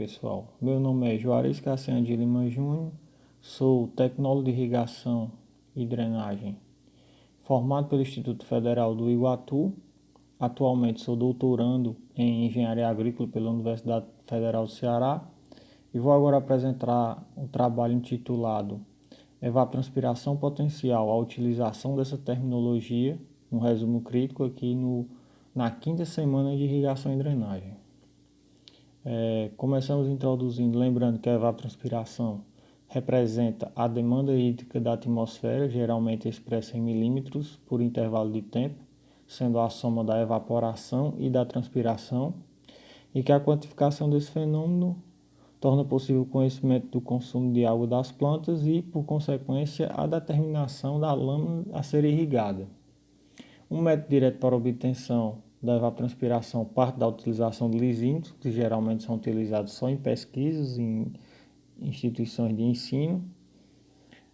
Pessoal, meu nome é Juarez Cassiano de Lima Júnior, sou tecnólogo de irrigação e drenagem, formado pelo Instituto Federal do Iguatu. Atualmente sou doutorando em Engenharia Agrícola pela Universidade Federal do Ceará e vou agora apresentar um trabalho intitulado Evapotranspiração Potencial, a utilização dessa terminologia, um resumo crítico aqui na quinta semana de irrigação e drenagem. Começamos introduzindo, lembrando que a evapotranspiração representa a demanda hídrica da atmosfera, geralmente expressa em milímetros por intervalo de tempo, sendo a soma da evaporação e da transpiração, e que a quantificação desse fenômeno torna possível o conhecimento do consumo de água das plantas e, por consequência, a determinação da lâmina a ser irrigada. Um método direto para a obtenção da evapotranspiração parte da utilização de lisímetros, que geralmente são utilizados só em pesquisas, em instituições de ensino,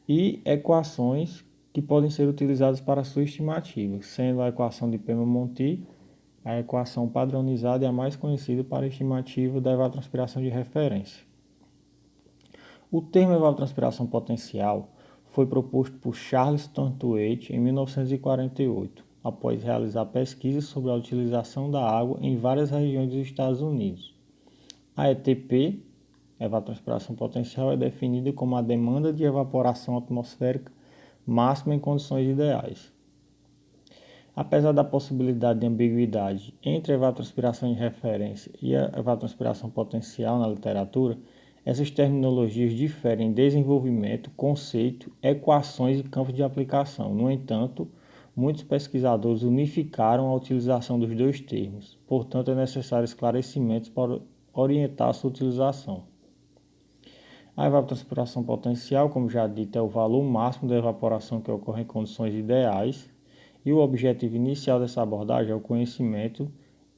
e equações que podem ser utilizadas para sua estimativa, sendo a equação de Pema-Monti a equação padronizada e a mais conhecida para a estimativa da evapotranspiração de referência. O termo evapotranspiração potencial foi proposto por Charles Thornthwaite em 1948, após realizar pesquisas sobre a utilização da água em várias regiões dos Estados Unidos. A ETP, evapotranspiração potencial, é definida como a demanda de evaporação atmosférica máxima em condições ideais. Apesar da possibilidade de ambiguidade entre a evapotranspiração de referência e a evapotranspiração potencial na literatura, essas terminologias diferem em desenvolvimento, conceito, equações e campos de aplicação. No entanto, muitos pesquisadores unificaram a utilização dos dois termos. Portanto, é necessário esclarecimentos para orientar a sua utilização. A evapotranspiração potencial, como já dito, é o valor máximo da evaporação que ocorre em condições ideais, e o objetivo inicial dessa abordagem é o conhecimento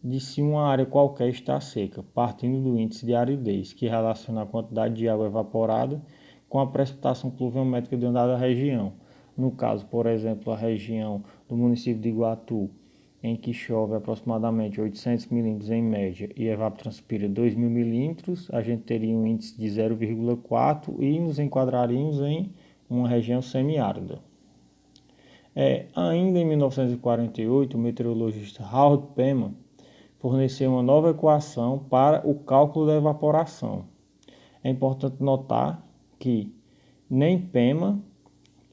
de se uma área qualquer está seca, partindo do índice de aridez, que relaciona a quantidade de água evaporada com a precipitação pluviométrica de uma dada região. No caso, por exemplo, a região do município de Iguatu, em que chove aproximadamente 800 milímetros em média e evapotranspira 2.000 milímetros, a gente teria um índice de 0,4 e nos enquadraríamos em uma região semiárida. Ainda em 1948, o meteorologista Harold Peman forneceu uma nova equação para o cálculo da evaporação. É importante notar que nem Peman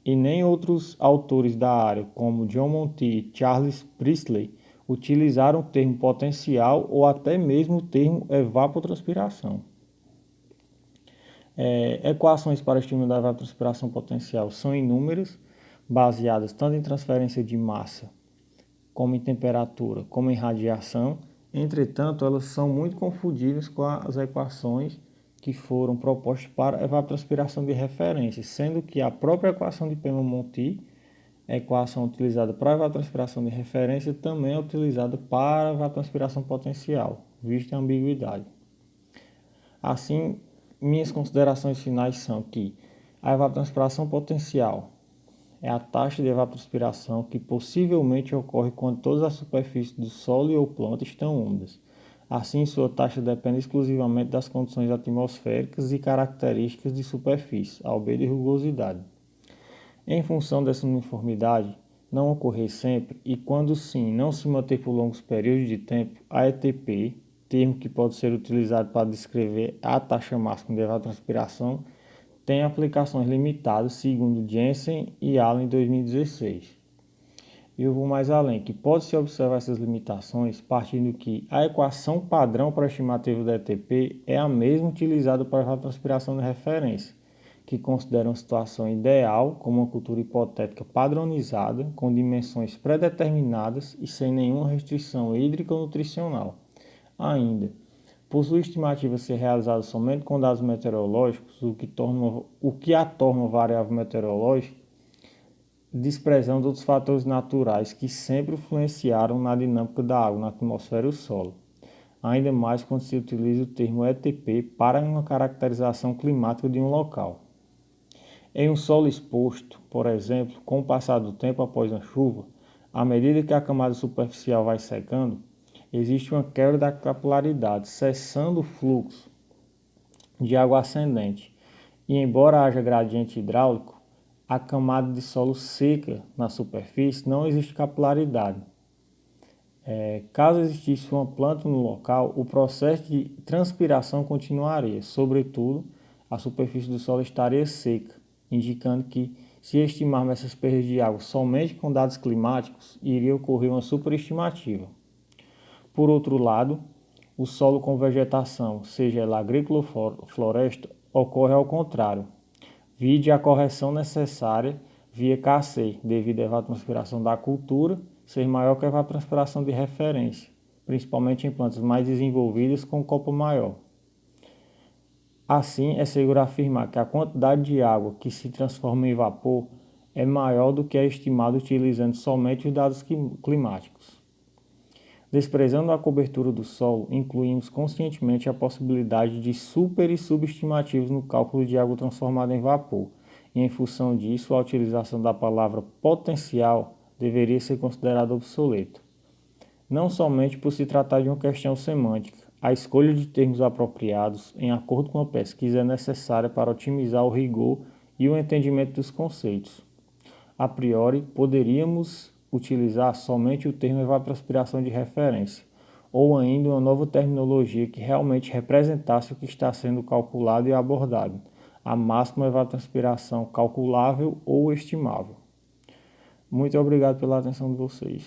e nem outros autores da área, como John Monty e Charles Priestley, utilizaram o termo potencial ou até mesmo o termo evapotranspiração. Equações para estímulo da evapotranspiração potencial são inúmeras, baseadas tanto em transferência de massa, como em temperatura, como em radiação. Entretanto, elas são muito confundíveis com as equações que foram propostas para a evapotranspiração de referência, sendo que a própria equação de Pema-Monti, a equação utilizada para a evapotranspiração de referência, também é utilizada para a evapotranspiração potencial, vista a ambiguidade. Assim, minhas considerações finais são que a evapotranspiração potencial é a taxa de evapotranspiração que possivelmente ocorre quando todas as superfícies do solo e ou planta estão úmidas. Assim, sua taxa depende exclusivamente das condições atmosféricas e características de superfície, albedo e rugosidade. Em função dessa uniformidade não ocorrer sempre e quando sim não se manter por longos períodos de tempo, a ETP, termo que pode ser utilizado para descrever a taxa máxima de evapotranspiração, tem aplicações limitadas, segundo Jensen e Allen em 2016. Eu vou mais além, que pode-se observar essas limitações partindo que a equação padrão para a estimativa da ETP é a mesma utilizada para a evapotranspiração de referência, que considera uma situação ideal como uma cultura hipotética padronizada, com dimensões pré-determinadas e sem nenhuma restrição hídrica ou nutricional. Ainda, por sua estimativa ser realizada somente com dados meteorológicos, o que a torna variável meteorológica, desprezando outros fatores naturais que sempre influenciaram na dinâmica da água na atmosfera e o solo. Ainda mais quando se utiliza o termo ETP para uma caracterização climática de um local. Em um solo exposto, por exemplo, com o passar do tempo após a chuva, à medida que a camada superficial vai secando, existe uma quebra da capilaridade, cessando o fluxo, de água ascendente. E embora haja gradiente hidráulico, a camada de solo seca na superfície não existe capilaridade. Caso existisse uma planta no local, o processo de transpiração continuaria, sobretudo, a superfície do solo estaria seca, indicando que, se estimarmos essas perdas de água somente com dados climáticos, iria ocorrer uma superestimativa. Por outro lado, o solo com vegetação, seja ela agrícola ou floresta, ocorre ao contrário. Vide a correção necessária via KC, devido à evapotranspiração da cultura ser maior que a evapotranspiração de referência, principalmente em plantas mais desenvolvidas com copa maior. Assim, é seguro afirmar que a quantidade de água que se transforma em vapor é maior do que é estimado utilizando somente os dados climáticos. Desprezando a cobertura do solo, incluímos conscientemente a possibilidade de super e subestimativos no cálculo de água transformada em vapor, e em função disso, a utilização da palavra potencial deveria ser considerada obsoleta. Não somente por se tratar de uma questão semântica, a escolha de termos apropriados, em acordo com a pesquisa, é necessária para otimizar o rigor e o entendimento dos conceitos. A priori, poderíamos utilizar somente o termo evapotranspiração de referência, ou ainda uma nova terminologia que realmente representasse o que está sendo calculado e abordado, a máxima evapotranspiração calculável ou estimável. Muito obrigado pela atenção de vocês.